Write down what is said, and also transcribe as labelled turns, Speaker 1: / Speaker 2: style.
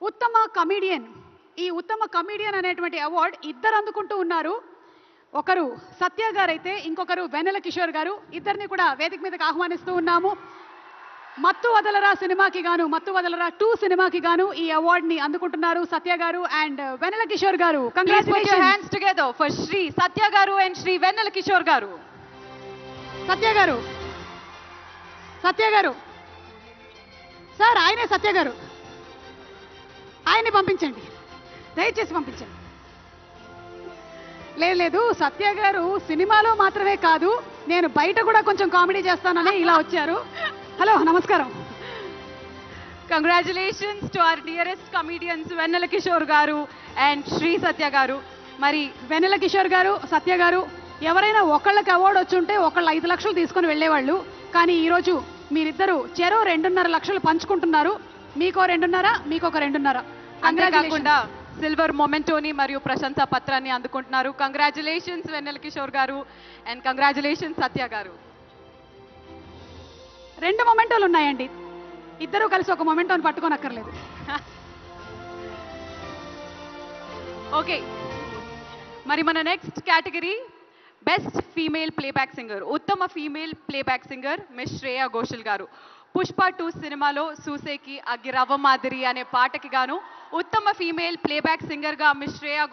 Speaker 1: ఉత్తమ కమెడియన్, ఈ ఉత్తమ కమెడియన్ అనేటువంటి అవార్డ్ ఇద్దరు అందుకుంటూ ఉన్నారు. ఒకరు సత్య గారు అయితే ఇంకొకరు వెన్నెల కిషోర్ గారు. ఇద్దరిని కూడా వేదిక మీదకి ఆహ్వానిస్తూ ఉన్నాము. మత్తు వదలరా సినిమాకి గాను, మత్తు వదలరా 2 సినిమాకి గాను ఈ అవార్డ్ ని అందుకుంటున్నారు సత్య గారు అండ్ వెన్నెల కిషోర్ గారు.
Speaker 2: Please put your hands together for Shri Satya Garu and Shri Vennela Kishore Garu.
Speaker 1: సత్య గారు, సత్య గారు సార్, ఆయనే సత్య గారు, ఆయన్ని పంపించండి, దయచేసి పంపించండి. లేదు సత్య గారు సినిమాలో మాత్రమే కాదు, నేను బయట కూడా కొంచెం కామెడీ చేస్తానని ఇలా వచ్చారు. హలో, నమస్కారం.
Speaker 2: Congratulations to our dearest comedians Vennela Kishore Garu and Shri Satya Garu.
Speaker 1: మరి వెన్నెల కిషోర్ గారు, సత్య గారు ఎవరైనా ఒకళ్ళకి అవార్డు వచ్చి ఉంటే ఒకళ్ళు 5 లక్షలు తీసుకొని వెళ్ళేవాళ్ళు. కానీ ఈరోజు మీరిద్దరు చెరో 2.5 లక్షలు పంచుకుంటున్నారు. మీకో 2.5, మీకొక 2.5.
Speaker 2: అంతేకాకుండా సిల్వర్ మొమెంటోని మరియు ప్రశంసా పత్రాన్ని అందుకుంటున్నారు. కంగ్రాచులేషన్స్ వెన్నెల కిషోర్ గారు అండ్ కంగ్రాచులేషన్స్ సత్య గారు.
Speaker 1: 2 మొమెంటోలు ఉన్నాయండి, ఇద్దరు కలిసి ఒక మొమెంటోని పట్టుకోనక్కర్లేదు.
Speaker 2: ఓకే, మరి మన next category best female playback singer. ఉత్తమ female playback singer miss Shreya Ghoshal గారు. పుష్ప 2 సినిమాలో సూసేకి అగ్గిరవ్వ మాదిరి అనే పాటకి గాను ఉత్తమ ఫీమేల్ ప్లేబ్యాక్ సింగర్గా మిస్ శ్రేయా